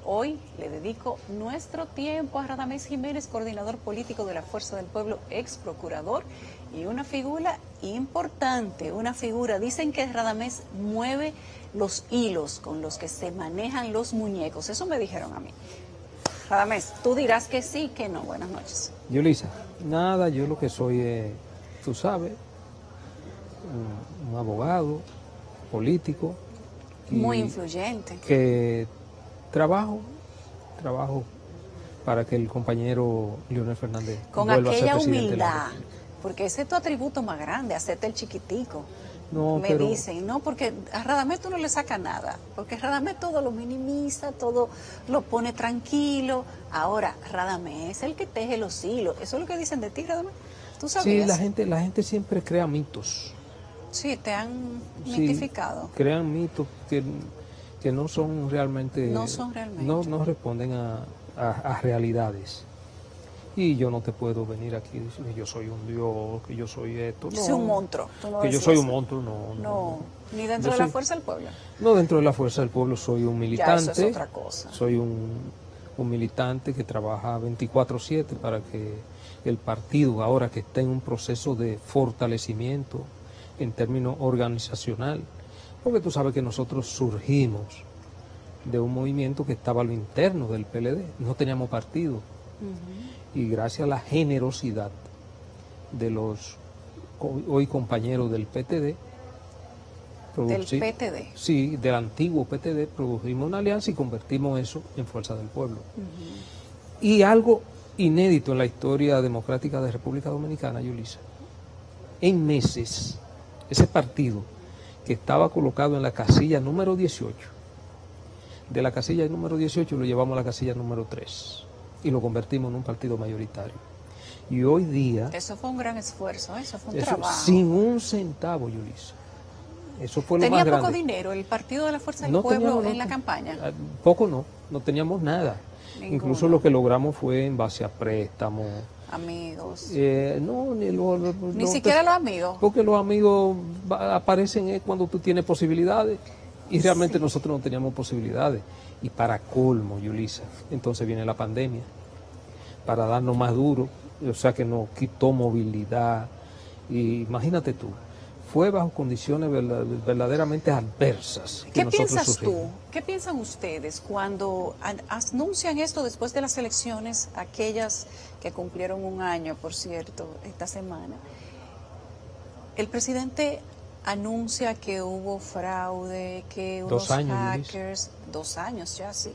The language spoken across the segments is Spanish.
Hoy le dedico nuestro tiempo a Radamés Jiménez, coordinador político de la Fuerza del Pueblo, ex procurador y una figura importante, una figura. Dicen que Radamés mueve los hilos con los que se manejan los muñecos. Eso me dijeron a mí. Radamés, tú dirás que sí, que no. Buenas noches. Yulisa, nada, yo lo que soy es, tú sabes, un abogado, político. Muy influyente. Que trabajo para que el compañero Leonel Fernández con vuelva aquella a ser presidente humildad, porque ese es tu atributo más grande, hacerte el chiquitico. No, me dicen, no, porque a Radamés tú no le sacas nada, porque Radamés todo lo minimiza, todo lo pone tranquilo. Ahora, Radamés es el que teje los hilos. Eso es lo que dicen de ti, Radamés. ¿Tú sabías? Sí, la gente siempre crea mitos. Sí, te han mitificado. Crean mitos que no son realmente... No son realmente. No responden a realidades. Y yo no te puedo venir aquí y decir que yo soy un dios, que yo soy esto. No, soy un monstruo. Que yo soy un monstruo, no. Ni dentro de la Fuerza del Pueblo. No, dentro de la Fuerza del Pueblo soy un militante. Ya, eso es otra cosa. Soy un militante que trabaja 24/7 para que el partido, ahora que está en un proceso de fortalecimiento en términos organizacional, porque tú sabes que nosotros surgimos de un movimiento que estaba a lo interno del PLD, no teníamos partido. Y gracias a la generosidad de los hoy compañeros del PTD, PTD. Sí, del antiguo PTD, produjimos una alianza y convertimos eso en Fuerza del Pueblo. Y algo inédito en la historia democrática de República Dominicana, Yulisa, en meses, ese partido que estaba colocado en la casilla número 18, de la casilla número 18 lo llevamos a la casilla número 3 y lo convertimos en un partido mayoritario. Y hoy día... Eso fue un gran esfuerzo, eso fue un trabajo. Sin un centavo, Yulisa. Eso fue lo más grande. ¿Tenía poco dinero el Partido de la Fuerza del Pueblo en la campaña? Poco no teníamos nada. Ninguno. Incluso lo que logramos fue en base a préstamos. Amigos. Ni siquiera los amigos. Porque los amigos aparecen cuando tú tienes posibilidades y realmente nosotros no teníamos posibilidades. Y para colmo, Yulisa, entonces viene la pandemia para darnos más duro, o sea que nos quitó movilidad. Y imagínate tú, fue bajo condiciones verdaderamente adversas. ¿Qué piensas tú? ¿Qué piensan ustedes cuando anuncian esto después de las elecciones, aquellas que cumplieron un año, por cierto, esta semana? El presidente anuncia que hubo fraude, que unos hackers, 2 años ya, sí,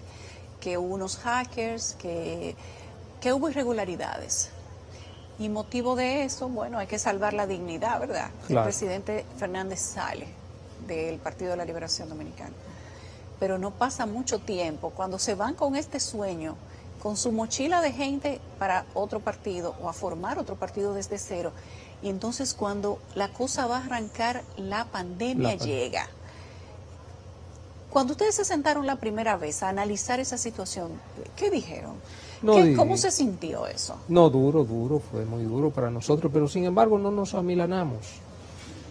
que hubo unos hackers, que hubo irregularidades. Y motivo de eso, bueno, hay que salvar la dignidad, ¿verdad? Claro. El presidente Fernández sale del Partido de la Liberación Dominicana. Pero no pasa mucho tiempo cuando se van con este sueño, con su mochila de gente para otro partido o a formar otro partido desde cero. Y entonces cuando la cosa va a arrancar, la pandemia llega. Cuando ustedes se sentaron la primera vez a analizar esa situación, ¿qué dijeron? ¿Cómo se sintió eso? No, duro, fue muy duro para nosotros, pero sin embargo no nos amilanamos.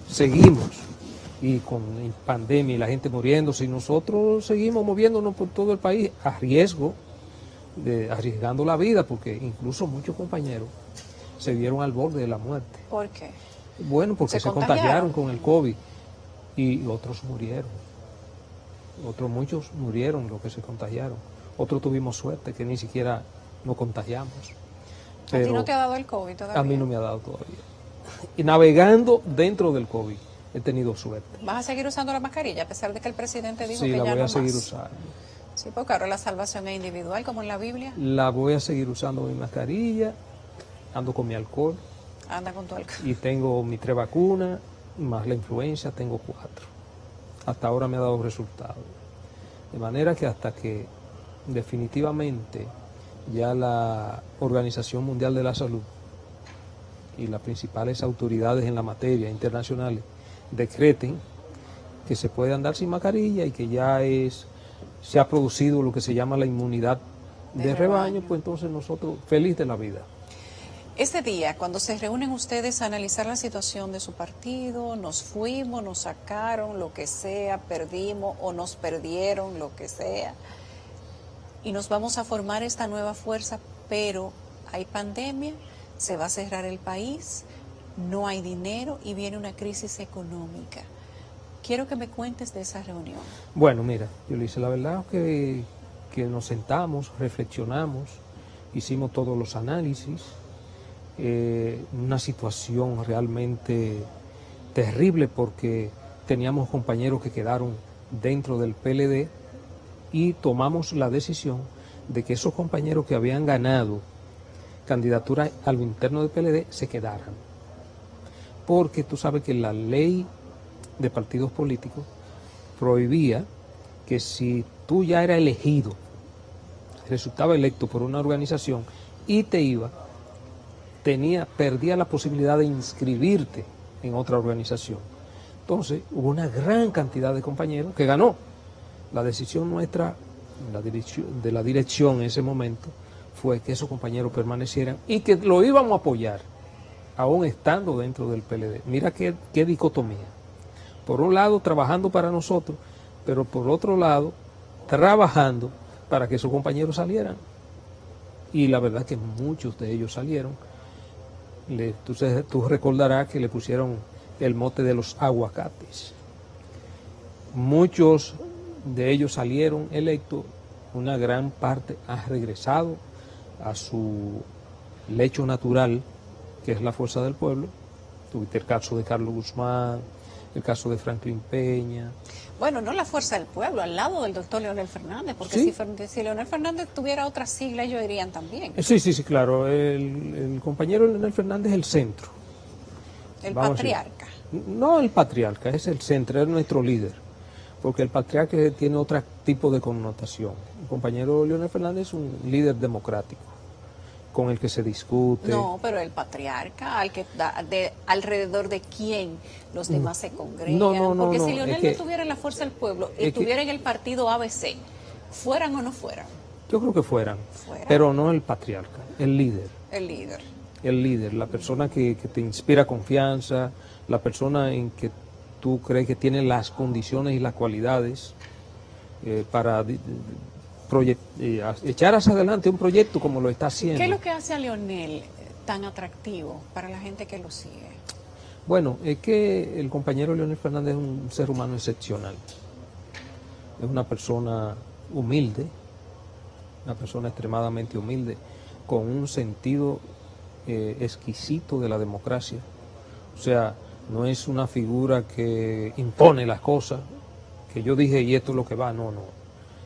Seguimos. Y con pandemia y la gente muriéndose, y nosotros seguimos moviéndonos por todo el país a riesgo, arriesgando la vida, porque incluso muchos compañeros se vieron al borde de la muerte. ¿Por qué? Bueno, porque se contagiaron con el COVID y otros murieron. Muchos murieron los que se contagiaron. Otros tuvimos suerte que ni siquiera nos contagiamos. Pero ¿a ti no te ha dado el COVID todavía? A mí no me ha dado todavía. Y navegando dentro del COVID he tenido suerte. ¿Vas a seguir usando la mascarilla a pesar de que el presidente dijo que ya no más? Sí, la voy a seguir usando. Sí, porque ahora la salvación es individual, como en la Biblia. La voy a seguir usando mi mascarilla, ando con mi alcohol. Anda con tu alcohol. Y tengo mis 3 vacunas, más la influenza, tengo 4. Hasta ahora me ha dado resultados. De manera que hasta que definitivamente ya la Organización Mundial de la Salud y las principales autoridades en la materia internacionales decreten que se puede andar sin mascarilla y que ya se ha producido lo que se llama la inmunidad de rebaño, pues entonces nosotros feliz de la vida. Ese día, cuando se reúnen ustedes a analizar la situación de su partido, nos fuimos, nos sacaron, lo que sea, perdimos o nos perdieron, lo que sea. y nos vamos a formar esta nueva fuerza, pero hay pandemia, se va a cerrar el país, no hay dinero y viene una crisis económica. Quiero que me cuentes de esa reunión. Bueno, mira, Yulisa, la verdad es que nos sentamos, reflexionamos, hicimos todos los análisis, una situación realmente terrible porque teníamos compañeros que quedaron dentro del PLD y tomamos la decisión de que esos compañeros que habían ganado candidatura a lo interno del PLD se quedaran. Porque tú sabes que la ley de partidos políticos prohibía que si tú ya eras elegido, resultaba electo por una organización y te iba, perdía la posibilidad de inscribirte en otra organización. Entonces hubo una gran cantidad de compañeros que ganó. La decisión nuestra, de la dirección en ese momento, fue que esos compañeros permanecieran y que lo íbamos a apoyar, aún estando dentro del PLD. Mira qué dicotomía. Por un lado, trabajando para nosotros, pero por otro lado, trabajando para que esos compañeros salieran. Y la verdad que muchos de ellos salieron. Tú recordarás que le pusieron el mote de los aguacates. Muchos de ellos salieron electos, una gran parte ha regresado a su lecho natural, que es la fuerza del pueblo. Tuviste el caso de Carlos Guzmán, el caso de Franklin Peña. Bueno, no la fuerza del pueblo, al lado del doctor Leonel Fernández, porque ¿Sí? si Leonel Fernández tuviera otra sigla, ellos irían también. Sí, claro. El compañero Leonel Fernández es el centro. El Vamos patriarca. No el patriarca, es el centro, es nuestro líder. Porque el patriarca tiene otro tipo de connotación. El compañero Leonel Fernández es un líder democrático, con el que se discute. No, pero el patriarca, alrededor de quién los demás se congregan. No, porque si Leonel es que, no tuviera la fuerza del pueblo y tuviera en el partido ABC, ¿fueran o no fueran? Yo creo que fueran, pero no el patriarca, el líder. El líder. El líder, la persona que te inspira confianza, la persona en que tú crees que tiene las condiciones y las cualidades para echar hacia adelante un proyecto como lo está haciendo. ¿Qué es lo que hace a Leonel tan atractivo para la gente que lo sigue? Bueno, es que el compañero Leonel Fernández es un ser humano excepcional. Es una persona humilde, una persona extremadamente humilde, con un sentido exquisito de la democracia. O sea, no es una figura que impone las cosas, que yo dije y esto es lo que va, no.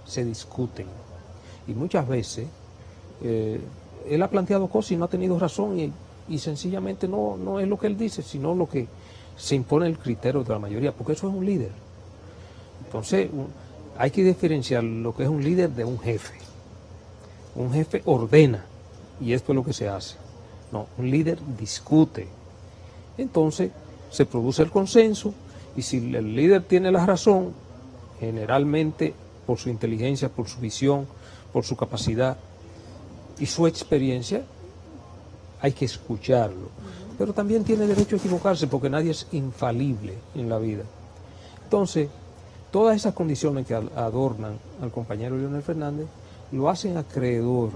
Se discuten. Y muchas veces él ha planteado cosas y no ha tenido razón y sencillamente no es lo que él dice, sino lo que se impone el criterio de la mayoría, porque eso es un líder. Entonces hay que diferenciar lo que es un líder de un jefe. Un jefe ordena y esto es lo que se hace. No, un líder discute. Entonces se produce el consenso y si el líder tiene la razón, generalmente por su inteligencia, por su visión, por su capacidad y su experiencia, hay que escucharlo. Pero también tiene derecho a equivocarse porque nadie es infalible en la vida. Entonces, todas esas condiciones que adornan al compañero Leonel Fernández lo hacen acreedor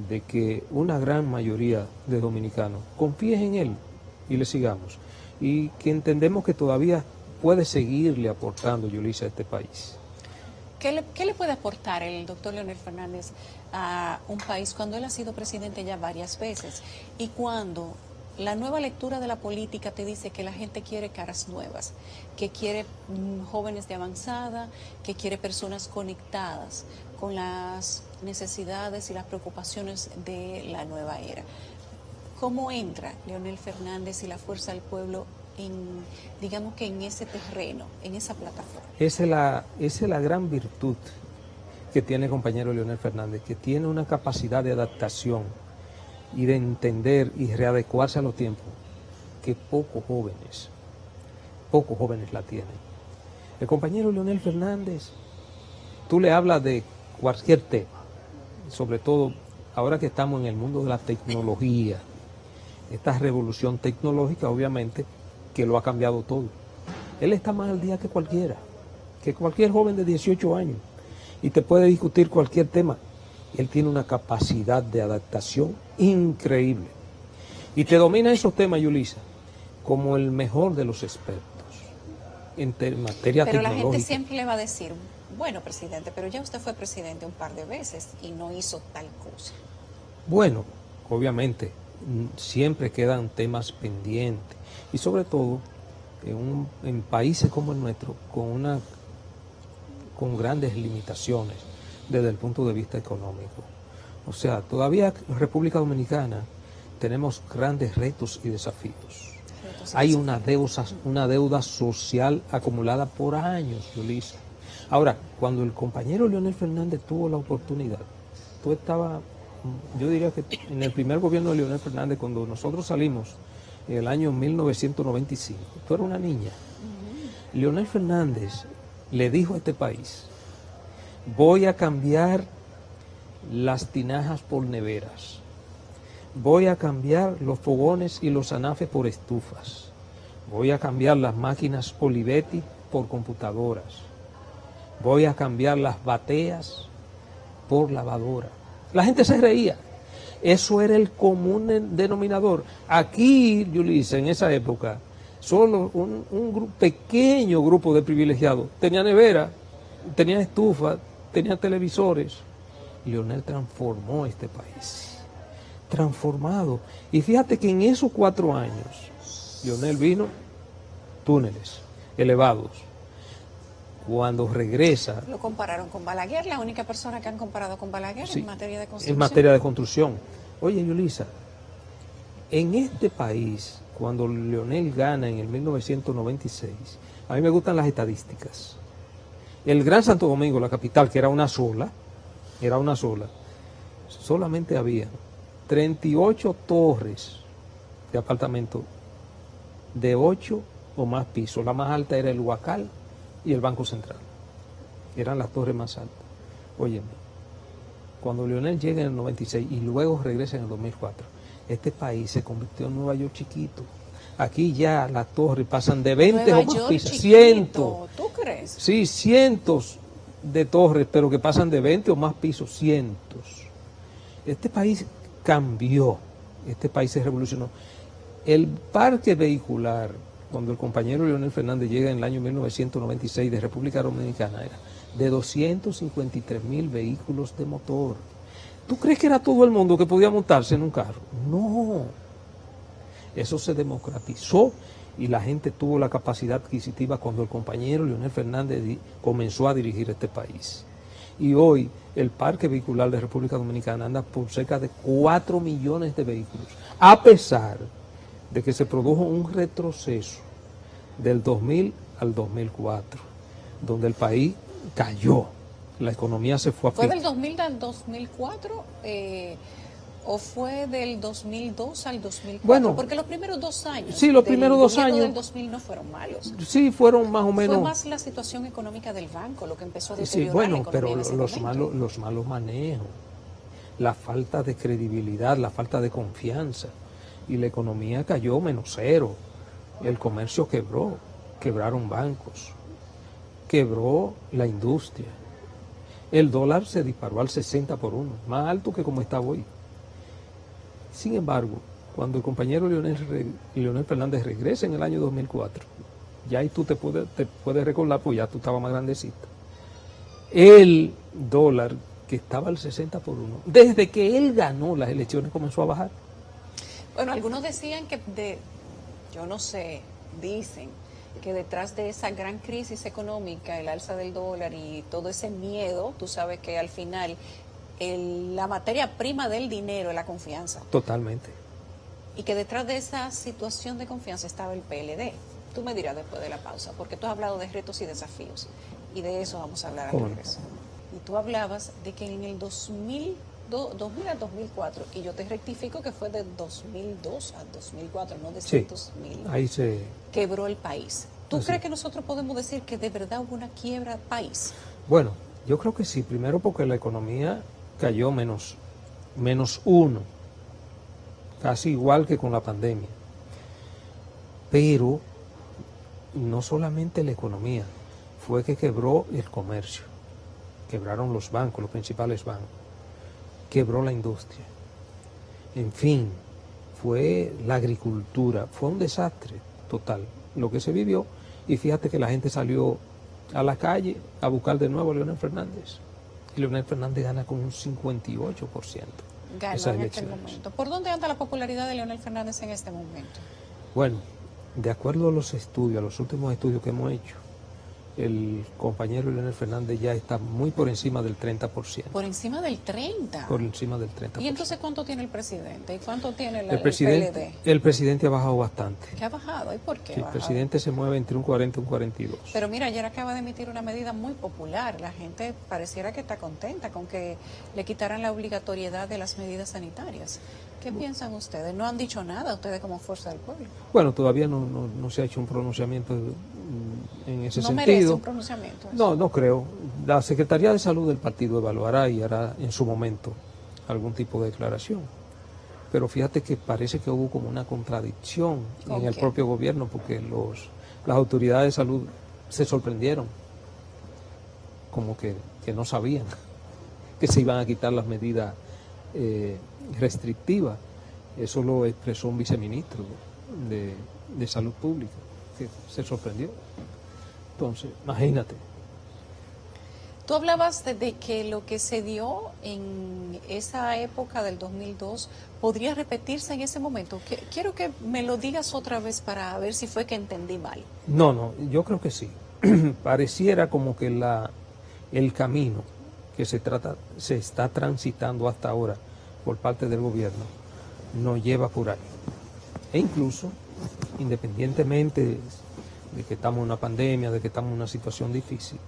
de que una gran mayoría de dominicanos confíen en él y le sigamos. Y que entendemos que todavía puede seguirle aportando, Yulisa, a este país. ¿Qué le puede aportar el doctor Leonel Fernández a un país cuando él ha sido presidente ya varias veces? Y cuando la nueva lectura de la política te dice que la gente quiere caras nuevas, que quiere jóvenes de avanzada, que quiere personas conectadas con las necesidades y las preocupaciones de la nueva era. ¿Cómo entra Leonel Fernández y la Fuerza del Pueblo digamos que en ese terreno, en esa plataforma? Esa es la gran virtud que tiene el compañero Leonel Fernández, que tiene una capacidad de adaptación y de entender y readecuarse a los tiempos que pocos jóvenes la tienen. El compañero Leonel Fernández, tú le hablas de cualquier tema, sobre todo ahora que estamos en el mundo de la tecnología, esta revolución tecnológica obviamente que lo ha cambiado todo. Él está más al día que cualquier joven de 18 años. y te puede discutir cualquier tema. Él tiene una capacidad de adaptación increíble. Y te domina esos temas, Yulisa, como el mejor de los expertos en materia Pero la tecnológica. gente siempre le va a decir, bueno, presidente, pero ya usted fue presidente un par de veces y no hizo tal cosa. Bueno, obviamente, siempre quedan temas pendientes. Y sobre todo, en países como el nuestro, con grandes limitaciones desde el punto de vista económico. O sea, todavía en República Dominicana tenemos grandes retos y desafíos. Hay una deuda social acumulada por años, Yulisa. Ahora, cuando el compañero Leonel Fernández tuvo la oportunidad, tú estabas, yo diría que en el primer gobierno de Leonel Fernández, cuando nosotros salimos en el año 1995, tú eras una niña. Leonel Fernández le dijo a este país, voy a cambiar las tinajas por neveras, voy a cambiar los fogones y los anafes por estufas, voy a cambiar las máquinas Olivetti por computadoras, voy a cambiar las bateas por lavadora. La gente se reía. Eso era el común denominador. Aquí, Yulisa, en esa época, solo un pequeño grupo de privilegiados tenía nevera, tenía estufa, tenía televisores. Leonel transformó este país. Transformado. Y fíjate que en esos 4 años, Leonel vino, túneles elevados. Cuando regresa... Lo compararon con Balaguer, la única persona que han comparado con Balaguer sí, en materia de construcción. En materia de construcción. Oye, Yulisa, en este país, cuando Leonel gana en el 1996, a mí me gustan las estadísticas. El Gran Santo Domingo, la capital, que era una sola, solamente había 38 torres de apartamentos de 8 o más pisos. La más alta era el Huacal y el Banco Central. Eran las torres más altas. Óyeme, cuando Leonel llega en el 96 y luego regresa en el 2004, este país se convirtió en Nueva York chiquito. Aquí ya las torres pasan de 20 o más pisos. Cientos. ¿Tú crees? Sí, cientos de torres, pero que pasan de 20 o más pisos, cientos. Este país cambió, este país se revolucionó. El parque vehicular, cuando el compañero Leonel Fernández llega en el año 1996 de República Dominicana, era de 253,000 vehículos de motor. ¿Tú crees que era todo el mundo que podía montarse en un carro? No. Eso se democratizó y la gente tuvo la capacidad adquisitiva cuando el compañero Leonel Fernández comenzó a dirigir este país. Y hoy el parque vehicular de República Dominicana anda por cerca de 4 millones de vehículos, a pesar de que se produjo un retroceso del 2000 al 2004, donde el país cayó, la economía se fue a pique. ¿Fue del 2000 al 2004 o fue del 2002 al 2004? Bueno, porque los primeros 2 años sí, los primeros 2 años del 2000 no fueron malos. Sí, fueron más o menos. Fue más la situación económica del banco lo que empezó a Sí, deteriorar bueno, la economía pero en ese momento. los malos manejos, la falta de credibilidad, la falta de confianza, y la economía cayó menos cero, el comercio quebró, quebraron bancos, quebró la industria, el dólar se disparó al 60 por 1, más alto que como está hoy. Sin embargo, cuando el compañero Leonel Fernández regresa en el año 2004, ya ahí tú te puedes recordar, pues ya tú estabas más grandecita, el dólar que estaba al 60 por 1, desde que él ganó las elecciones comenzó a bajar. Bueno, algunos decían que, yo no sé, dicen que detrás de esa gran crisis económica, el alza del dólar y todo ese miedo, tú sabes que al final la materia prima del dinero es la confianza. Totalmente. Y que detrás de esa situación de confianza estaba el PLD. Tú me dirás después de la pausa, porque tú has hablado de retos y desafíos, y de eso vamos a hablar al regreso. Y tú hablabas de que en el 2000 al 2004, y yo te rectifico que fue de 2002 a 2004, no de sí, 2000, ahí se quebró el país. ¿Tú así crees que nosotros podemos decir que de verdad hubo una quiebra país? Bueno, yo creo que sí, primero porque la economía cayó menos 1, casi igual que con la pandemia. Pero no solamente la economía, fue que quebró el comercio. quebraron los bancos, los principales bancos, quebró la industria. En fin, fue la agricultura, fue un desastre total lo que se vivió, y fíjate que la gente salió a la calle a buscar de nuevo a Leonel Fernández. Y Leonel Fernández gana con un 58%. Ganó esas en aquel elecciones. momento. ¿Por dónde anda la popularidad de Leonel Fernández en este momento? Bueno, de acuerdo a los estudios, a los últimos estudios que hemos hecho, el compañero Leonel Fernández ya está muy por encima del 30%. Por encima del 30%. Por encima del 30%. ¿Y entonces cuánto tiene el presidente? ¿Y cuánto tiene el presidente, el presidente ha bajado bastante. ¿Qué ha bajado? ¿Y por qué? Sí, el presidente se mueve entre un 40 y un 42. Pero mira, ayer acaba de emitir una medida muy popular. La gente pareciera que está contenta con que le quitaran la obligatoriedad de las medidas sanitarias. ¿Qué piensan ustedes? ¿No han dicho nada ustedes como Fuerza del Pueblo? Bueno, todavía no se ha hecho un pronunciamiento en ese sentido. ¿No merece un pronunciamiento? No, no creo. La Secretaría de Salud del partido evaluará y hará en su momento algún tipo de declaración. Pero fíjate que parece que hubo como una contradicción en el propio gobierno, porque las autoridades de salud se sorprendieron, como que no sabían que se iban a quitar las medidas restrictivas. Eso lo expresó un viceministro de Salud Pública, que se sorprendió. Entonces, imagínate. Tú hablabas de que lo que se dio en esa época del 2002 podría repetirse en ese momento. Quiero que me lo digas otra vez para ver si fue que entendí mal. No, yo creo que sí. Pareciera como que el camino que se está transitando hasta ahora por parte del gobierno nos lleva por ahí. E incluso, independientemente de que estamos en una pandemia, de que estamos en una situación difícil,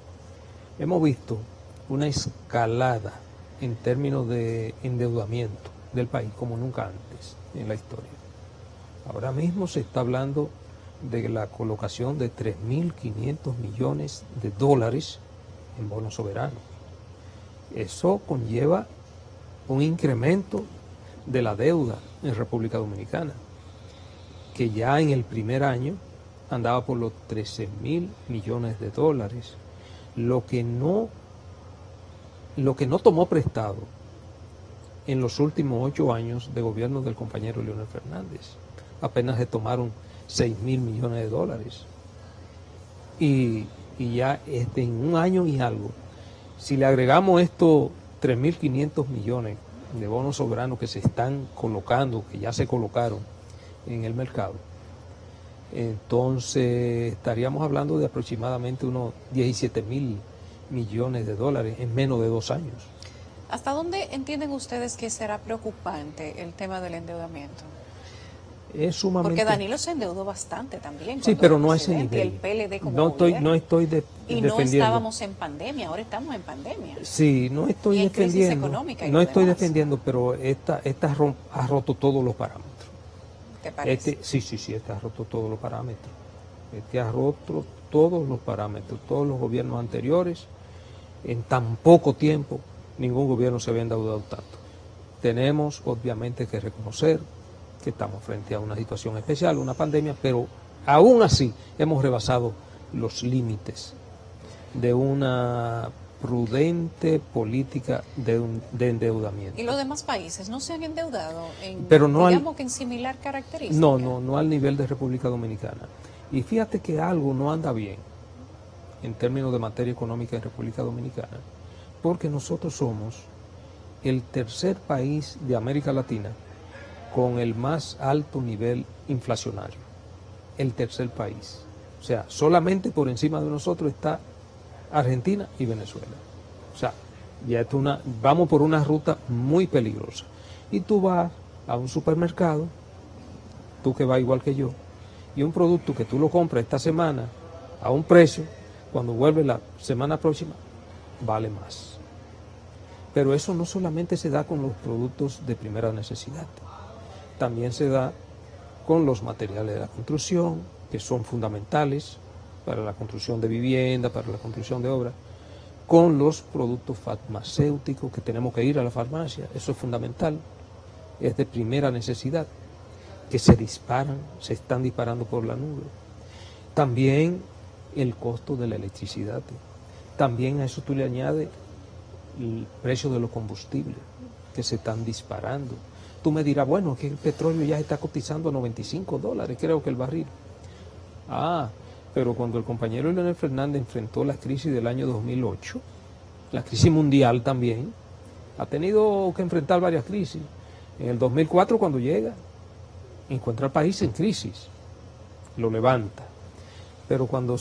hemos visto una escalada en términos de endeudamiento del país como nunca antes en la historia. Ahora mismo se está hablando de la colocación de 3.500 millones de dólares en bonos soberanos. Eso conlleva un incremento de la deuda en República Dominicana, que ya en el primer año andaba por los 13.000 millones de dólares. Lo que no tomó prestado en los últimos 8 años de gobierno del compañero Leonel Fernández. Apenas se tomaron 6.000 millones de dólares. Y ya en un año y algo, si le agregamos estos 3.500 millones de bonos soberanos que se están colocando, que ya se colocaron en el mercado, entonces estaríamos hablando de aproximadamente unos 17.000 millones de dólares en menos de 2 años. ¿Hasta dónde entienden ustedes que será preocupante el tema del endeudamiento? Es sumamente... Porque Danilo se endeudó bastante también. Sí, pero no a ese nivel. Y el PLD como no estoy defendiendo. No estábamos en pandemia, ahora estamos en pandemia. Sí, no estoy defendiendo. Crisis económica y no estoy demás. defendiendo, pero esta ha roto todos los parámetros. ¿Te parece? Sí, este ha roto todos los parámetros. Este ha roto todos los parámetros. Todos los gobiernos anteriores, en tan poco tiempo, ningún gobierno se había endeudado tanto. Tenemos, obviamente, que reconocer que estamos frente a una situación especial, una pandemia, pero aún así hemos rebasado los límites de una prudente política de endeudamiento. ¿Y los demás países no se han endeudado pero no digamos que en similar característica? No al nivel de República Dominicana. Y fíjate que algo no anda bien en términos de materia económica en República Dominicana, porque nosotros somos el tercer país de América Latina con el más alto nivel inflacionario. El tercer país. O sea, solamente por encima de nosotros está Argentina y Venezuela. O sea, ya vamos por una ruta muy peligrosa. Y tú vas a un supermercado, tú que vas igual que yo, y un producto que tú lo compras esta semana a un precio, cuando vuelve la semana próxima, vale más. Pero eso no solamente se da con los productos de primera necesidad, también se da con los materiales de la construcción, que son fundamentales para la construcción de vivienda, para la construcción de obras, con los productos farmacéuticos, que tenemos que ir a la farmacia, eso es fundamental, es de primera necesidad, que se están disparando por la nube. También el costo de la electricidad. También a eso tú le añades el precio de los combustibles que se están disparando. Tú me dirás, bueno, que el petróleo ya está cotizando a $95, creo que el barril. Pero cuando el compañero Leonel Fernández enfrentó la crisis del año 2008, la crisis mundial también, ha tenido que enfrentar varias crisis. En el 2004 cuando llega, encuentra al país en crisis, lo levanta. Pero cuando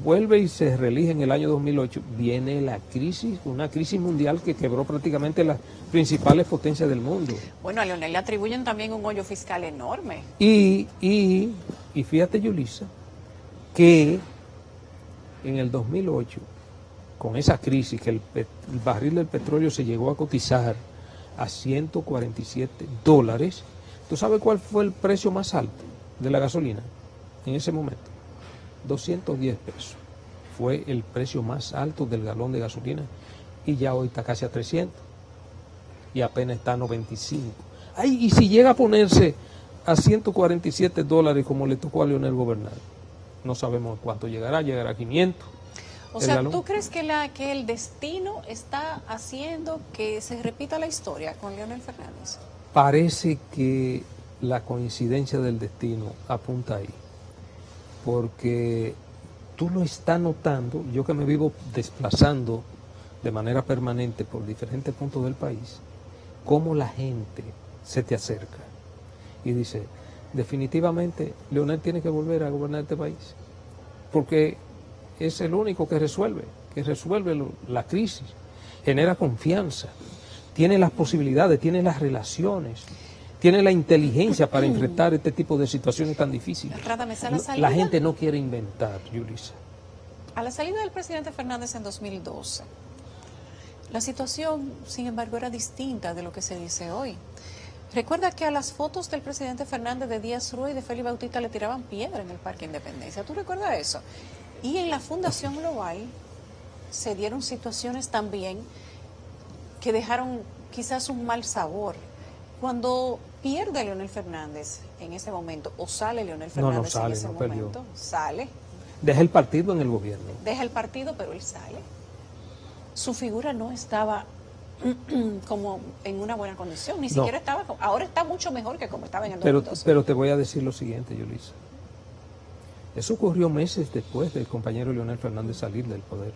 vuelve y se reelige en el año 2008, viene la crisis, una crisis mundial que quebró prácticamente las principales potencias del mundo. Bueno, a Leonel le atribuyen también un hoyo fiscal enorme. Y fíjate, Yulisa, que en el 2008, con esa crisis, que el barril del petróleo se llegó a cotizar a $147, ¿tú sabes cuál fue el precio más alto de la gasolina en ese momento? 210 pesos. Fue el precio más alto del galón de gasolina y ya hoy está casi a 300 y apenas está a 95. Y si llega a ponerse a $147 como le tocó a Leonel gobernar, no sabemos cuánto llegará a 500. O sea, ¿tú crees que el destino está haciendo que se repita la historia con Leonel Fernández? Parece que la coincidencia del destino apunta ahí, porque tú lo estás notando, yo que me vivo desplazando de manera permanente por diferentes puntos del país, cómo la gente se te acerca y dice, definitivamente Leonel tiene que volver a gobernar este país, porque es el único que resuelve la crisis, genera confianza, tiene las posibilidades, tiene las relaciones, tiene la inteligencia para enfrentar este tipo de situaciones tan difíciles. La gente no quiere inventar, Yulisa. A la salida del presidente Fernández en 2012, la situación, sin embargo, era distinta de lo que se dice hoy. Recuerda que a las fotos del presidente Fernández, de Díaz Rúa y de Félix Bautista le tiraban piedra en el Parque Independencia. ¿Tú recuerdas eso? Y en la Fundación Global se dieron situaciones también que dejaron quizás un mal sabor. Cuando pierde Leonel Fernández en ese momento, o sale Leonel Fernández en ese momento, sale. Deja el partido en el gobierno. Deja el partido, pero él sale. Su figura no estaba como en una buena condición, ni siquiera estaba, ahora está mucho mejor que como estaba en el 2012. Pero te voy a decir lo siguiente, Yulisa. Eso ocurrió meses después del compañero Leonel Fernández salir del poder.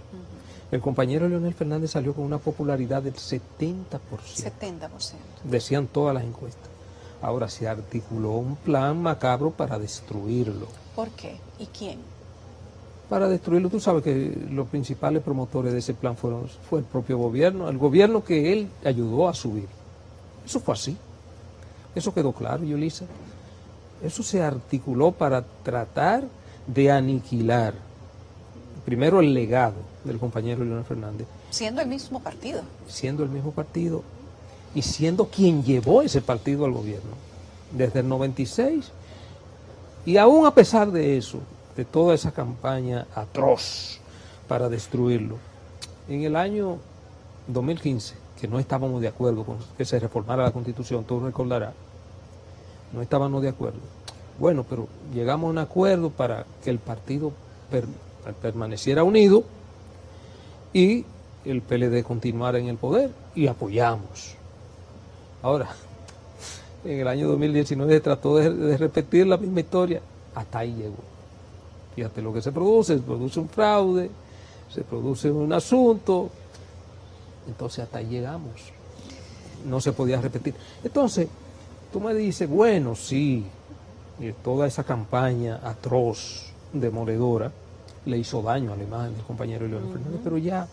El compañero Leonel Fernández salió con una popularidad del 70%. 70%. Decían todas las encuestas. Ahora se articuló un plan macabro para destruirlo. ¿Por qué? ¿Y quién? Para destruirlo, tú sabes que los principales promotores de ese plan fue el propio gobierno, el gobierno que él ayudó a subir. Eso fue así. Eso quedó claro, Yulisa. Eso se articuló para tratar de aniquilar primero el legado del compañero Leonel Fernández. Siendo el mismo partido. Siendo el mismo partido y siendo quien llevó ese partido al gobierno desde el 96. Y aún a pesar de eso, de toda esa campaña atroz para destruirlo, en el año 2015, que no estábamos de acuerdo con que se reformara la Constitución, tú recordarás, no estábamos de acuerdo. Bueno, pero llegamos a un acuerdo para que el partido permaneciera unido y el PLD continuara en el poder y apoyamos. Ahora, en el año 2019 se trató de repetir la misma historia, hasta ahí llegó. Fíjate lo que se produce un fraude, se produce un asunto, entonces hasta ahí llegamos. No se podía repetir. Entonces, tú me dices, bueno, sí, toda esa campaña atroz, demoledora, le hizo daño a la imagen del compañero Leonel Fernández, pero ya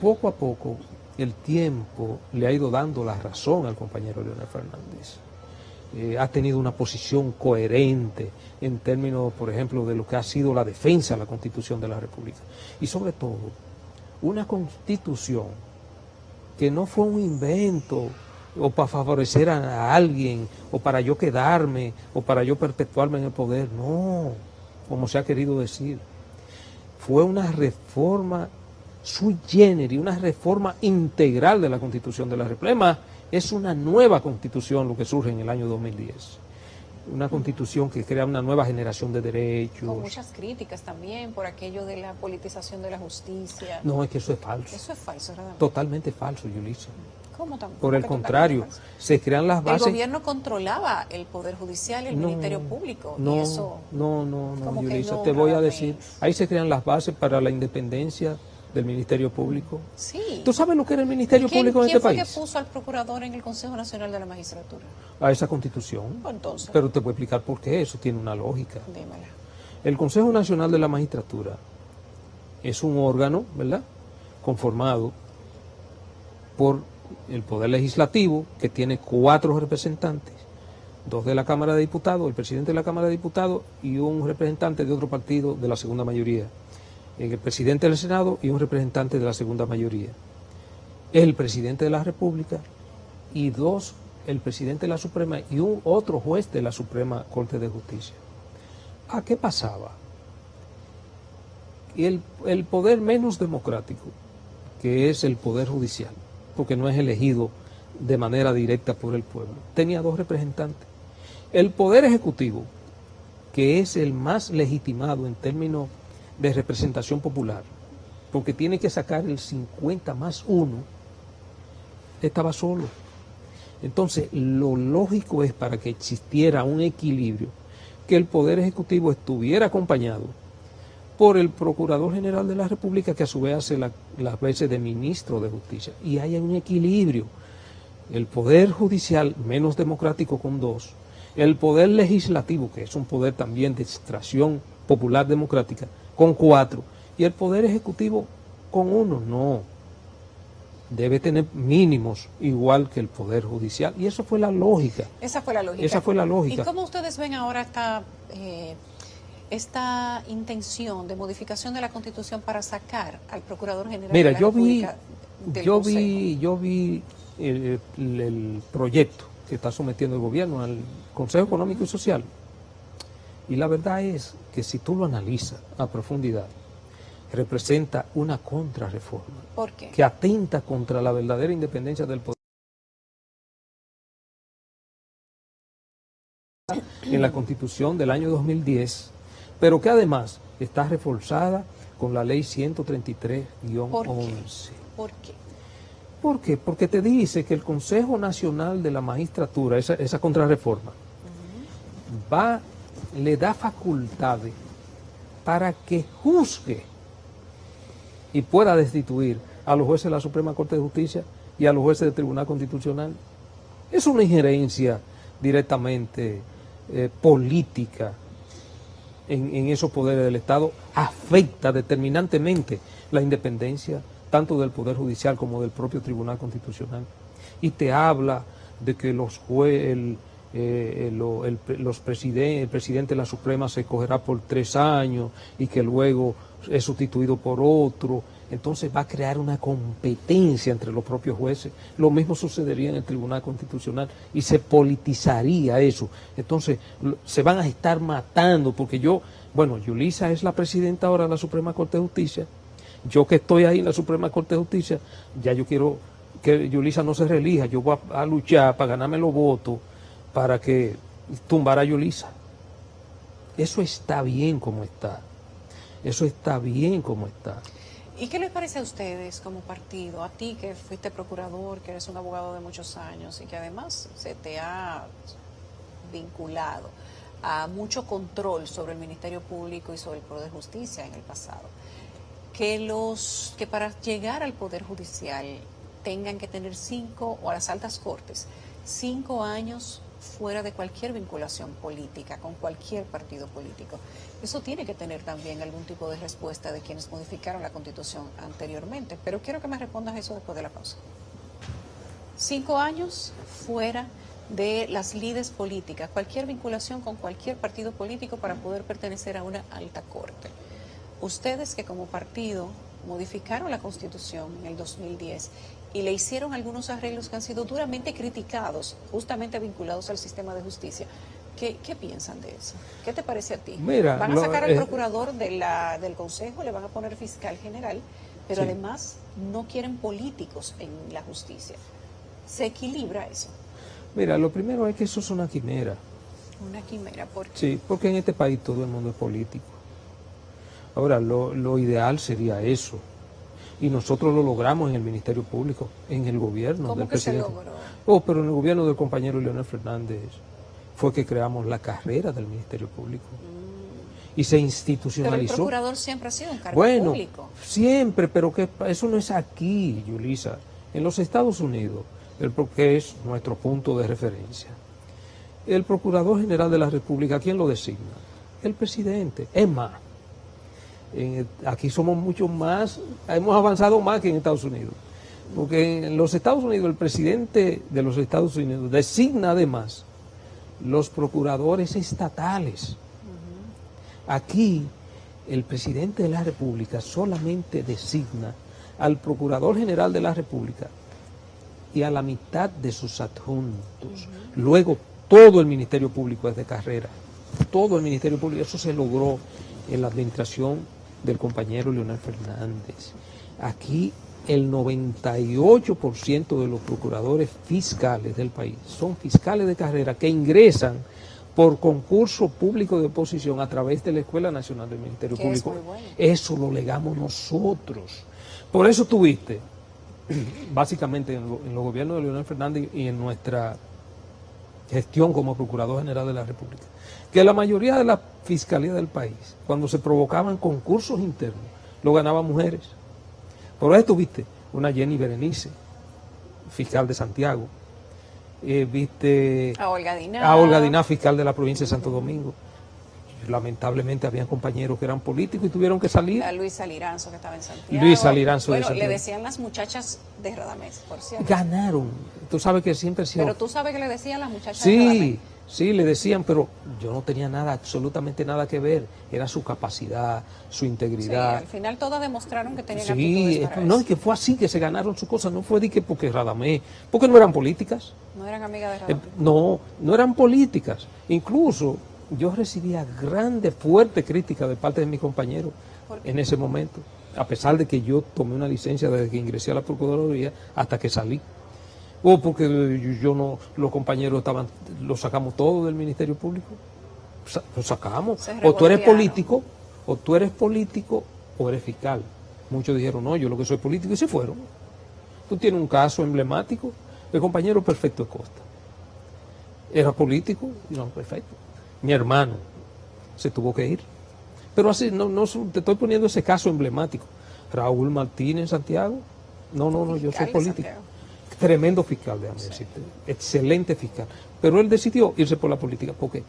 poco a poco el tiempo le ha ido dando la razón al compañero Leonel Fernández. Ha tenido una posición coherente en términos, por ejemplo, de lo que ha sido la defensa de la Constitución de la República. Y sobre todo, una Constitución que no fue un invento o para favorecer a alguien, o para yo quedarme, o para yo perpetuarme en el poder. No, como se ha querido decir. Fue una reforma sui generis, una reforma integral de la Constitución de la República. Además, es una nueva Constitución lo que surge en el año 2010. una constitución que crea una nueva generación de Con derechos. muchas críticas también por aquello de la politización de la justicia. No, es que eso es falso. Eso es falso, ¿verdad? Totalmente falso, Yulisa. ¿Cómo tampoco? Por el contrario, se crean las El bases. gobierno controlaba el Poder Judicial y el Ministerio Público. No, y eso, no, como que Yulisa, no, te voy a nada decir, menos. ahí se crean las bases para la independencia del Ministerio Público. Sí. ¿Tú sabes lo que era el Ministerio Público en ¿Quién este fue país? que puso al procurador en el Consejo Nacional de la Magistratura? A esa constitución. Entonces, Pero te voy a explicar por qué, eso tiene una lógica. dímela. El Consejo Nacional de la Magistratura es un órgano, ¿verdad?, conformado por el Poder Legislativo, que tiene 4 representantes, 2 de la Cámara de Diputados, el presidente de la Cámara de Diputados y un representante de otro partido de la segunda mayoría, el presidente del Senado y un representante de la segunda mayoría, el presidente de la República y 2, el presidente de la Suprema y un otro juez de la Suprema Corte de Justicia. ¿A qué pasaba? El poder menos democrático, que es el Poder Judicial, porque no es elegido de manera directa por el pueblo, tenía 2 representantes. El Poder Ejecutivo, que es el más legitimado en términos de representación popular, porque tiene que sacar el 50 más 1, estaba solo. Entonces, lo lógico es, para que existiera un equilibrio, que el Poder Ejecutivo estuviera acompañado por el Procurador General de la República, que a su vez hace las veces de Ministro de Justicia, y haya un equilibrio. El Poder Judicial, menos democrático, con 2, el Poder Legislativo, que es un poder también de extracción popular democrática, con 4, y el Poder Ejecutivo con 1. No, debe tener mínimos igual que el Poder Judicial, y eso fue la lógica. Esa fue la lógica. Esa fue la lógica. ¿Y cómo ustedes ven ahora esta intención de modificación de la Constitución para sacar al Procurador General de la República del Consejo? Yo vi el proyecto que está sometiendo el gobierno al Consejo Económico y Social, y la verdad es que si tú lo analizas a profundidad, representa una contrarreforma. ¿Por qué? Que atenta contra la verdadera independencia del poder en la Constitución del año 2010, pero que además está reforzada con la Ley 133-11. ¿Por qué? ¿Por qué? Porque te dice que el Consejo Nacional de la Magistratura, esa contrarreforma, le da facultades para que juzgue y pueda destituir a los jueces de la Suprema Corte de Justicia y a los jueces del Tribunal Constitucional. Es una injerencia directamente política en esos poderes del Estado, afecta determinantemente la independencia tanto del Poder Judicial como del propio Tribunal Constitucional. Y te habla de que el presidente de la Suprema se escogerá por 3 años y que luego es sustituido por otro. Entonces va a crear una competencia entre los propios jueces. Lo mismo sucedería en el Tribunal Constitucional y se politizaría eso. Entonces se van a estar matando, porque Yulisa es la presidenta ahora de la Suprema Corte de Justicia. Yo que estoy ahí en la Suprema Corte de Justicia, ya yo quiero que Yulisa no se reelija. Yo voy a luchar para ganarme los votos para que tumbar a Yulisa. Eso está bien como está. Eso está bien como está. ¿Y qué les parece a ustedes como partido, a ti que fuiste procurador, que eres un abogado de muchos años y que además se te ha vinculado a mucho control sobre el Ministerio Público y sobre el Poder de Justicia en el pasado, que para llegar al Poder Judicial tengan que tener 5, o a las altas cortes, 5 años fuera de cualquier vinculación política, con cualquier partido político? Eso tiene que tener también algún tipo de respuesta de quienes modificaron la Constitución anteriormente. Pero quiero que me respondas eso después de la pausa. 5 años fuera de las lides políticas, cualquier vinculación con cualquier partido político para poder pertenecer a una alta corte. Ustedes que como partido modificaron la Constitución en el 2010 y le hicieron algunos arreglos que han sido duramente criticados, justamente vinculados al sistema de justicia. ¿Qué piensan de eso? ¿Qué te parece a ti? Mira, van a sacar al procurador del Consejo, le van a poner fiscal general, pero sí, además no quieren políticos en la justicia. ¿Se equilibra eso? Mira, lo primero es que eso es una quimera. Una quimera, ¿por qué? Sí, porque en este país todo el mundo es político. Ahora, lo ideal sería eso. Y nosotros lo logramos en el Ministerio Público, en el gobierno ¿Cómo del que se presidente. logró? Oh, pero en el gobierno del compañero Leonel Fernández fue que creamos la carrera del Ministerio Público. Y se Pero el institucionalizó. procurador siempre ha sido un cargo Bueno, público. siempre, pero que eso no es aquí, Yulisa. En los Estados Unidos, que es nuestro punto de referencia, el Procurador General de la República, ¿quién lo designa? El presidente. Es más, aquí somos mucho más, hemos avanzado más que en Estados Unidos. Porque en los Estados Unidos, el presidente de los Estados Unidos designa además los procuradores estatales. Aquí, el presidente de la República solamente designa al Procurador General de la República y a la mitad de sus adjuntos. Luego, todo el Ministerio Público es de carrera. Todo el Ministerio Público, eso se logró en la administración del compañero Leonel Fernández. Aquí, el 98% de los procuradores fiscales del país son fiscales de carrera que ingresan por concurso público de oposición a través de la Escuela Nacional del Ministerio Que Público. es muy bueno. Eso lo legamos nosotros. Por eso tuviste, básicamente en los gobiernos de Leonel Fernández y en nuestra gestión como Procurador General de la República, que la mayoría de la fiscalía del país, cuando se provocaban concursos internos, lo ganaban mujeres. Por eso tuviste una Jenny Berenice, fiscal de Santiago, viste A Olga Diná. a Olga Diná, fiscal de la provincia de Santo Domingo. Lamentablemente habían compañeros que eran políticos y tuvieron que salir. A Luisa Liranzo, que estaba en Santiago. Luisa Liranzo de Bueno, Santiago. le decían las muchachas de Radamés, por cierto. Ganaron. Tú sabes que siempre ha sido... Pero tú sabes que le decían las muchachas de Radamés. Sí, sí, le decían, pero yo no tenía nada, absolutamente nada que ver. Era su capacidad, su Sí, integridad. al final todas demostraron que tenían Sí, aptitudes para no, eso. y que fue así que se ganaron sus cosas. No fue de que porque Radamés, porque no eran políticas. No eran amigas de Radamés. No, no eran políticas. Incluso yo recibía grande, fuerte crítica de parte de mis compañeros ¿Por qué? en ese momento, a pesar de que yo tomé una licencia desde que ingresé a la Procuraduría hasta que salí. O porque yo no, los compañeros estaban, los sacamos todos del Ministerio Público. Los sacamos. Se O tú eres revoltearon. político, o eres fiscal. Muchos dijeron, no, yo lo que soy político, y se fueron. Tú tienes un caso emblemático, el compañero Perfecto de Costa. Era político, y no, perfecto. Mi hermano se tuvo que ir. Pero así, no te estoy poniendo ese caso emblemático. Raúl Martínez en Santiago. No, yo soy Fiscal de político. Santiago. Tremendo fiscal, déjame decirte. Excelente fiscal. Pero él decidió irse por la política porque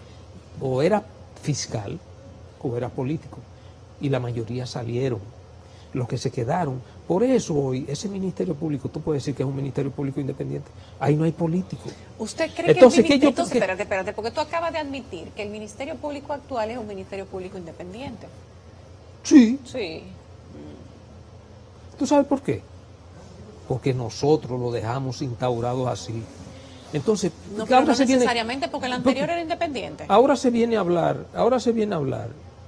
o era fiscal o era político. Y la mayoría salieron. Los que se quedaron. Por eso hoy, ese Ministerio Público, tú puedes decir que es un Ministerio Público independiente. Ahí no hay políticos. ¿Usted cree Entonces, que el ¿qué yo- Entonces, qué- espérate, porque tú acabas de admitir que el Ministerio Público actual es un Ministerio Público independiente. Sí. Sí. ¿Tú sabes por qué? Porque nosotros lo dejamos instaurado así. Entonces, No, que pero ahora no se viene- necesariamente porque el anterior era independiente. ahora se viene a hablar,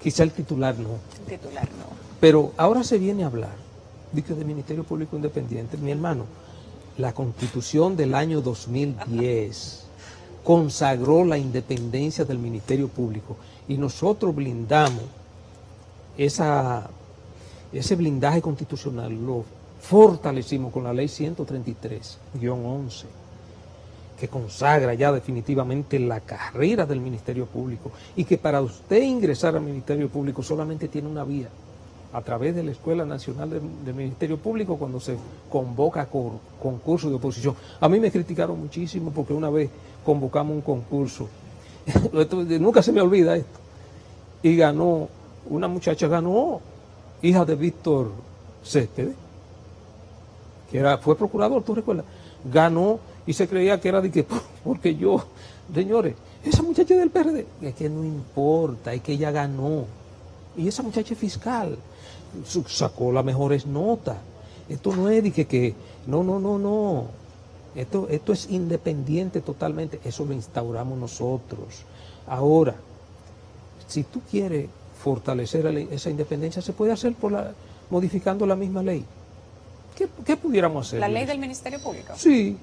quizá el titular no, El titular no. pero ahora se viene a hablar de Ministerio Público Independiente. Mi hermano, la Constitución del año 2010 consagró la independencia del Ministerio Público y nosotros blindamos ese blindaje constitucional, lo fortalecimos con la ley 133-11, que consagra ya definitivamente la carrera del Ministerio Público y que para usted ingresar al Ministerio Público solamente tiene una vía, a través de la Escuela Nacional del Ministerio Público cuando se convoca concurso de oposición. A mí me criticaron muchísimo porque una vez convocamos un concurso, nunca se me olvida esto, y ganó, una muchacha ganó, hija de Víctor Céspedes, que fue procurador, ¿tú recuerdas? Ganó y se creía que era de que, porque yo, señores, esa muchacha del PRD, es que no importa, es que ella ganó. Y esa muchacha es fiscal, sacó las mejores notas. Esto no es de que no. Esto es independiente totalmente, eso lo instauramos nosotros. Ahora, si tú quieres fortalecer esa independencia, se puede hacer modificando la misma ley. ¿Qué pudiéramos hacer? La ley del Ministerio Público. Sí,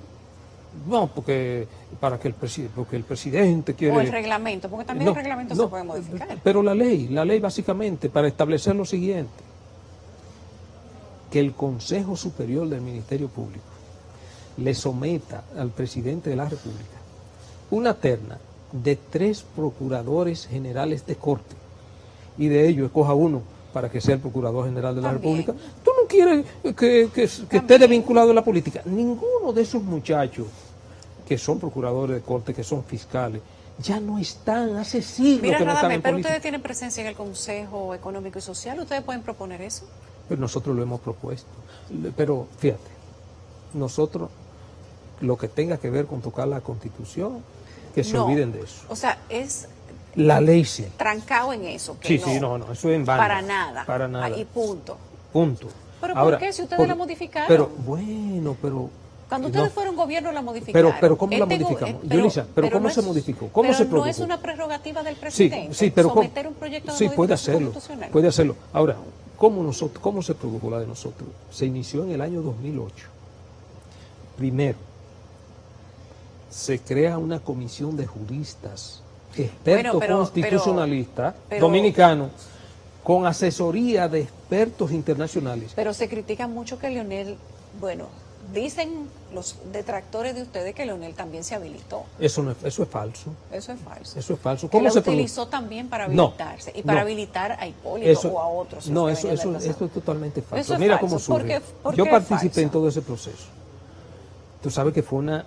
No, porque para que porque el presidente quiere... O el reglamento, porque también el reglamento se puede modificar. Pero la ley básicamente para establecer lo siguiente, que el Consejo Superior del Ministerio Público le someta al presidente de la República una terna de 3 procuradores generales de corte y de ellos escoja uno para que sea el procurador general de la República. ¿Tú no quieres que esté desvinculado de la política? Ninguno de esos muchachos que son procuradores de corte, que son fiscales, ya no están, hace siglos que no están en pero política. ustedes tienen presencia en el Consejo Económico y Social, ¿ustedes pueden proponer eso? Pero nosotros lo hemos propuesto. Pero fíjate, nosotros lo que tenga que ver con tocar la Constitución, que se olviden de eso. O sea, es la ley sí. Trancado en eso. Que sí, no, eso es en vano. Para nada. Para nada. Y punto. Punto. ¿Pero ahora, por qué? Si ustedes la modificaron. Pero, bueno, pero... Cuando ustedes fueron gobierno la modificaron. Pero ¿cómo la modificamos? Yulisa, pero ¿cómo se modificó? ¿Cómo se produjo? No es una prerrogativa del presidente sí, pero someter un proyecto de modificación constitucional. Puede hacerlo. Ahora, ¿cómo se produjo la de nosotros? Se inició en el año 2008. Primero, se crea una comisión de juristas, expertos constitucionalistas dominicanos, con asesoría de expertos internacionales. Pero se critica mucho que Leonel, dicen los detractores de ustedes que Leonel también se habilitó. Eso es falso. Eso es falso. Eso es falso. ¿Cómo se utilizó también para habilitarse y para habilitar a Hipólito o a otros? No, eso es totalmente falso. Eso es Mira falso. cómo surge. ¿Por qué Yo participé en todo ese proceso. Tú sabes que fue una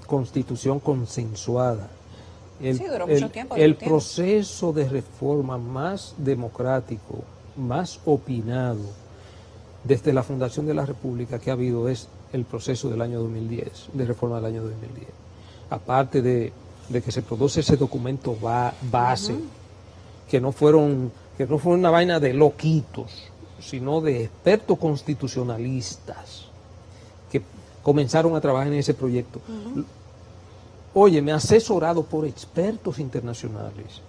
constitución consensuada. Duró mucho tiempo. El proceso de reforma más democrático, más opinado desde la fundación de la República que ha habido es el proceso del año 2010, de reforma del año 2010. Aparte de que se produce ese documento base, que no fue una vaina de loquitos, sino de expertos constitucionalistas que comenzaron a trabajar en ese proyecto. Oye, me ha asesorado por expertos internacionales.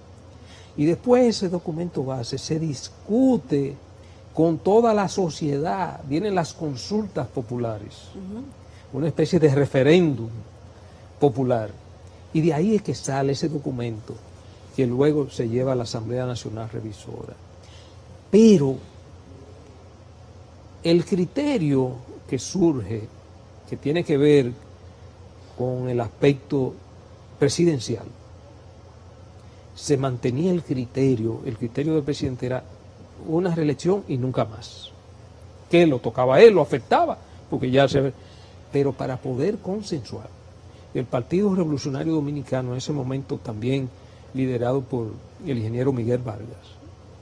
Y después ese documento base se discute con toda la sociedad, vienen las consultas populares, una especie de referéndum popular. Y de ahí es que sale ese documento que luego se lleva a la Asamblea Nacional Revisora. Pero el criterio que surge, que tiene que ver con el aspecto presidencial, se mantenía el criterio del presidente era una reelección y nunca más. Que lo tocaba a él, lo afectaba, porque ya se ve. Pero para poder consensuar, el Partido Revolucionario Dominicano, en ese momento también liderado por el ingeniero Miguel Vargas,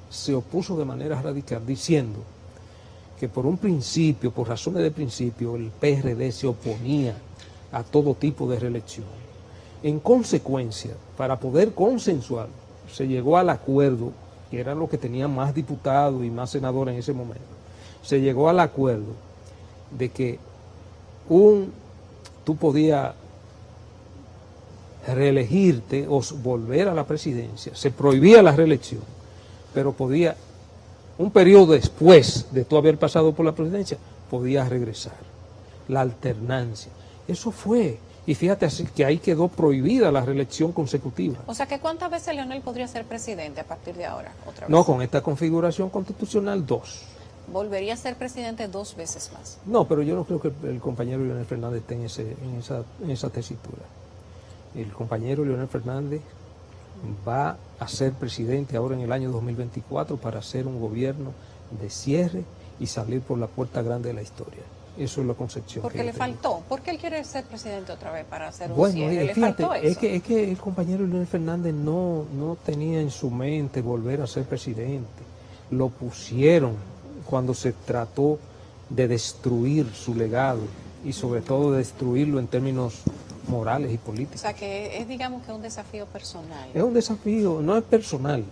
se opuso de manera radical diciendo que por un principio, por razones de principio, el PRD se oponía a todo tipo de reelección. En consecuencia, para poder consensuar, se llegó al acuerdo, que eran los que tenían más diputados y más senadores en ese momento, se llegó al acuerdo de que tú podías reelegirte o volver a la presidencia, se prohibía la reelección, pero podía, un periodo después de tú haber pasado por la presidencia, podías regresar. La alternancia. Eso fue. Y fíjate así que ahí quedó prohibida la reelección consecutiva. O sea, que ¿cuántas veces Leonel podría ser presidente a partir de ahora? ¿Otra vez? No, con esta configuración constitucional, 2. ¿Volvería a ser presidente 2 veces más? No, pero yo no creo que el compañero Leonel Fernández esté en esa tesitura. El compañero Leonel Fernández va a ser presidente ahora en el año 2024 para hacer un gobierno de cierre y salir por la puerta grande de la historia. Eso es la concepción. Porque le faltó. ¿Por qué él quiere ser presidente otra vez para hacer un bueno, cierre? ¿Le fíjate, faltó eso? Es que el compañero Leonel Fernández no tenía en su mente volver a ser presidente. Lo pusieron cuando se trató de destruir su legado y sobre todo de destruirlo en términos morales y políticos. O sea, que es, digamos, que un desafío personal. Es un desafío, no es personal.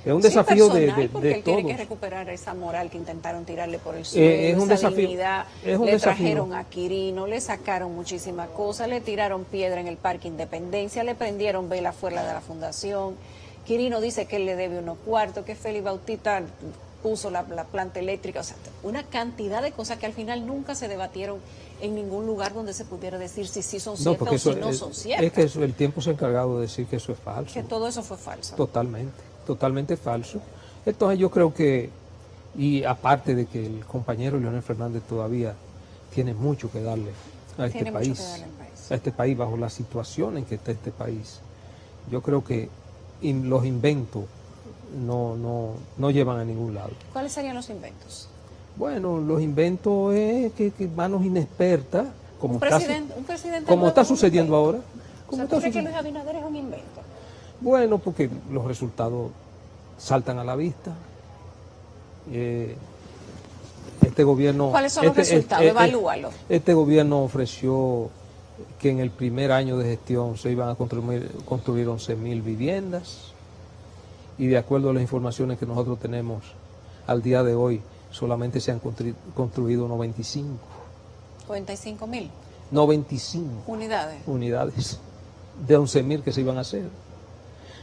Es un desafío personal, porque de él tiene todos. que recuperar esa moral que intentaron tirarle por el suelo, es un esa desafío, dignidad. es un le desafío. Trajeron a Quirino, le sacaron muchísimas cosas, le tiraron piedra en el Parque Independencia, le prendieron vela fuera de la fundación. Quirino dice que él le debe unos cuartos, que Félix Bautista puso la planta eléctrica, o sea, una cantidad de cosas que al final nunca se debatieron en ningún lugar donde se pudiera decir si sí son ciertas o si no son ciertas. Es que el tiempo se ha encargado de decir que eso es falso. Que todo eso fue falso. Totalmente falso. Entonces yo creo que, y aparte de que el compañero Leonel Fernández todavía tiene mucho que darle a este país, bajo la situación en que está este país, yo creo que los inventos no llevan a ningún lado. ¿Cuáles serían los inventos? Bueno, los inventos es que manos inexpertas, como está sucediendo ahora. ¿Tú crees que Luis Abinader es un invento? Bueno, porque los resultados saltan a la vista. Este gobierno... ¿Cuáles son los resultados? Evalúalo. Este gobierno ofreció que en el primer año de gestión se iban a construir 11.000 viviendas, y de acuerdo a las informaciones que nosotros tenemos al día de hoy, solamente se han construido 95. ¿95.000? 95 unidades de 11.000 que se iban a hacer.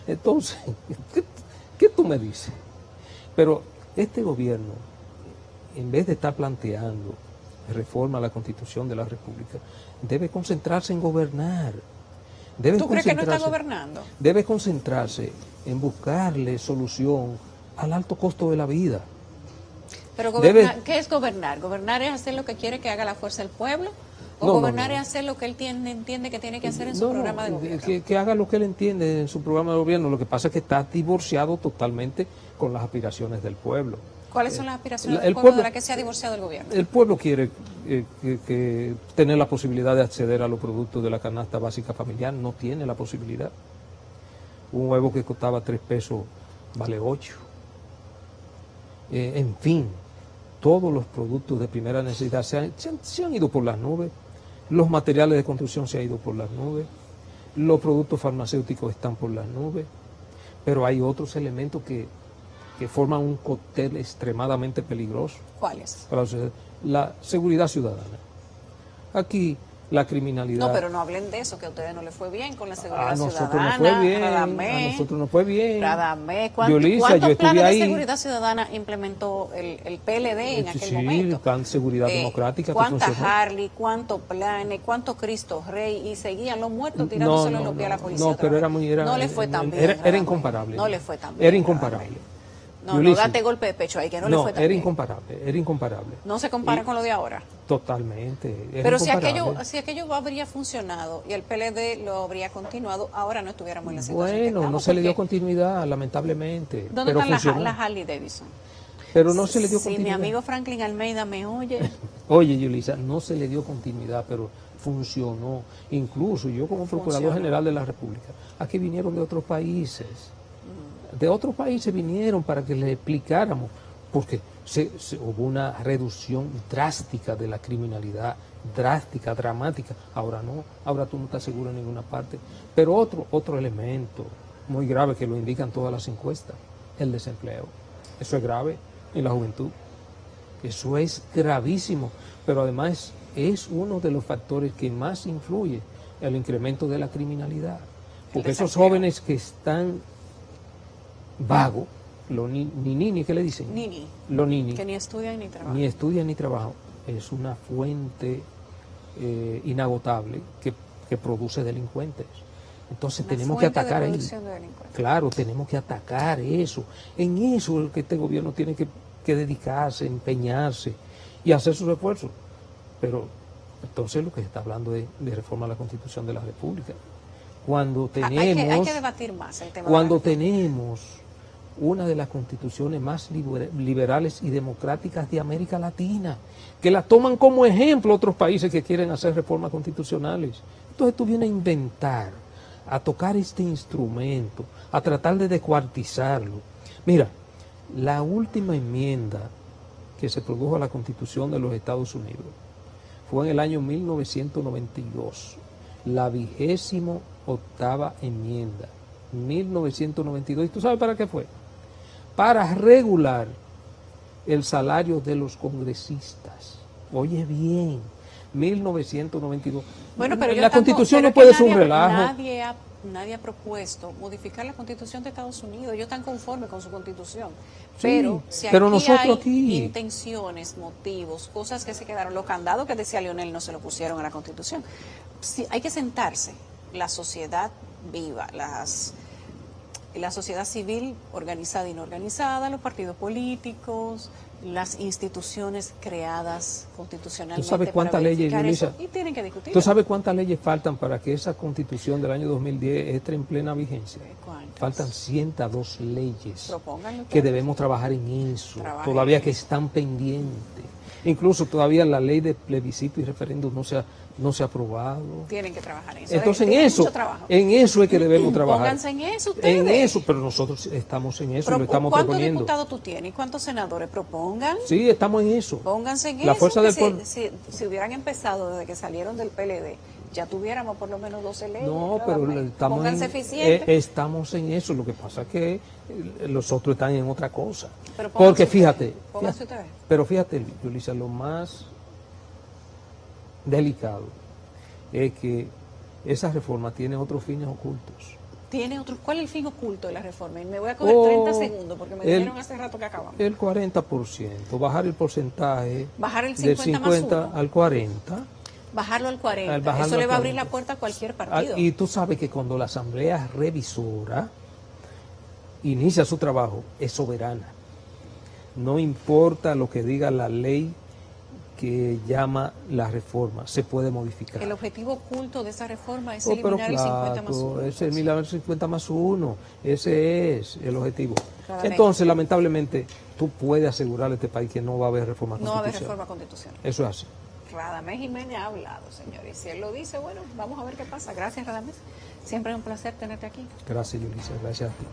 Entonces, ¿qué tú me dices? Pero este gobierno, en vez de estar planteando reforma a la Constitución de la República, debe concentrarse en gobernar. ¿Tú crees que no está gobernando? Debe concentrarse en buscarle solución al alto costo de la vida. Pero ¿qué es gobernar? ¿Gobernar es hacer lo que quiere que haga la fuerza del pueblo? ¿O gobernar es hacer lo que él entiende que tiene que hacer en su programa de gobierno? Que haga lo que él entiende en su programa de gobierno. Lo que pasa es que está divorciado totalmente con las aspiraciones del pueblo. ¿Cuáles son las aspiraciones del pueblo de las que se ha divorciado el gobierno? El pueblo quiere que tener la posibilidad de acceder a los productos de la canasta básica familiar. No tiene la posibilidad. Un huevo que costaba 3 pesos vale 8. En fin, todos los productos de primera necesidad se han ido por las nubes. Los materiales de construcción se han ido por las nubes. Los productos farmacéuticos están por las nubes. Pero hay otros elementos que forman un cóctel extremadamente peligroso. ¿Cuáles? Para la seguridad ciudadana. Aquí la criminalidad... No, pero no hablen de eso, que a ustedes no les fue bien con la seguridad ciudadana. A nosotros nos fue bien. Radamés. ¿Cuántos planes de seguridad ciudadana implementó el PLD en aquel momento? Sí, plan de seguridad democrática. ¿Cuántas Harley, cuántos planes, cuántos Cristo Rey? Y seguían los muertos tirándoselo en los pies a la policía. No, pero no le fue tan bien. Era incomparable. No le fue tan bien. Era incomparable. No date golpe de pecho ahí, que no le fue tan bien. Era incomparable. ¿No se compara con lo de ahora? Totalmente. Pero si aquello habría funcionado y el PLD lo habría continuado, ahora no estuviéramos en la situación que estamos, no se le dio continuidad, lamentablemente. ¿Dónde están las Harley Davidson? Pero no se le dio continuidad. Si mi amigo Franklin Almeida me oye. Oye, Yulisa, no se le dio continuidad, pero funcionó. Incluso yo como Procurador General de la República, aquí vinieron de otros países. De otros países vinieron para que les explicáramos, porque hubo una reducción drástica de la criminalidad, drástica, dramática. Ahora no, ahora tú no estás seguro en ninguna parte. Pero otro elemento muy grave que lo indican todas las encuestas, el desempleo. Eso es grave en la juventud. Eso es gravísimo, pero además es uno de los factores que más influye en el incremento de la criminalidad. Porque esos jóvenes que están vagos, los nini, ¿qué le dicen? Nini. Los nini. Que ni estudian ni trabajan. Ni estudian ni trabajan. Es una fuente inagotable que produce delincuentes. Entonces tenemos que atacar ahí. Claro, tenemos que atacar eso. En eso es el que este gobierno tiene que dedicarse, empeñarse y hacer sus esfuerzos. Pero entonces lo que se está hablando es de reforma a la Constitución de la República. Cuando tenemos... Hay que debatir más el tema. Cuando tenemos una de las constituciones más liberales y democráticas de América Latina, que la toman como ejemplo otros países que quieren hacer reformas constitucionales. Entonces tú vienes a inventar, a tocar este instrumento, a tratar de descuartizarlo. Mira, la última enmienda que se produjo a la Constitución de los Estados Unidos fue en el año 1992, la 28ª enmienda, 1992. ¿Y tú sabes para qué fue? Para regular el salario de los congresistas. Oye bien, 1992. Bueno, pero la Constitución no puede ser un relajo. nadie ha propuesto modificar la Constitución de Estados Unidos. Ellos están conformes con su Constitución. Sí, Pero si pero aquí nosotros hay aquí- intenciones, motivos, cosas que se quedaron, los candados que decía Leonel no se lo pusieron a la Constitución. Sí, hay que sentarse, la sociedad viva, la sociedad civil organizada y no organizada, los partidos políticos, las instituciones creadas constitucionalmente. ¿Tú sabes cuántas para leyes, verificar eso, Yulisa? y tienen que discutir. ¿Tú sabes cuántas leyes faltan para que esa Constitución del año 2010 entre en plena vigencia? ¿Cuántas? Faltan 102 leyes Propónganlo que ustedes. debemos trabajar en eso, Trabajen todavía en que eso. están pendientes. Incluso todavía la ley de plebiscito y referéndum no se ha aprobado. Tienen que trabajar en eso. Entonces en Tienen eso, mucho trabajo. en eso es que debemos trabajar. Pónganse en eso ustedes. En eso, pero nosotros estamos en eso, lo estamos ¿Cuántos proponiendo. diputados tú tienes y cuántos senadores? Propongan. Sí, estamos en eso. Pónganse en La eso. fuerza que del pueblo. si hubieran empezado desde que salieron del PLD, ya tuviéramos por lo menos 12 leyes. No, nada pero más. estamos Pónganse en, eficientes. estamos en eso. Lo que pasa es que los otros están en otra cosa. Pero pónganse Porque ustedes, pónganse fíjate, ustedes. pero fíjate, Yulisa, lo más delicado es que esa reforma tiene otros fines ocultos. ¿Tiene otro? ¿Cuál es el fin oculto de la reforma? Y me voy a coger 30 segundos porque me dijeron hace rato que acabamos. El 40%, bajar el porcentaje Bajar el del 50 más 50 uno. al 40. Bajarlo al 40. Al bajarlo Eso al le va a abrir 40. la puerta a cualquier Ah, partido. y tú sabes que cuando la Asamblea Revisora inicia su trabajo, es soberana. No importa lo que diga la ley que llama la reforma, se puede modificar. El objetivo oculto de esa reforma es Oh, pero eliminar el 50 más claro, 1. ese es eliminar el 50 más 1, ese es el objetivo. Claramente. Entonces, lamentablemente, tú puedes asegurarle a este país que no va a haber reforma No va a haber constitucional. reforma constitucional. Eso es así. Radamés Jiménez ha hablado, señores. Si él lo dice, bueno, vamos a ver qué pasa. Gracias, Radamés. Siempre es un placer tenerte aquí. Gracias, Yulisa. Gracias a ti.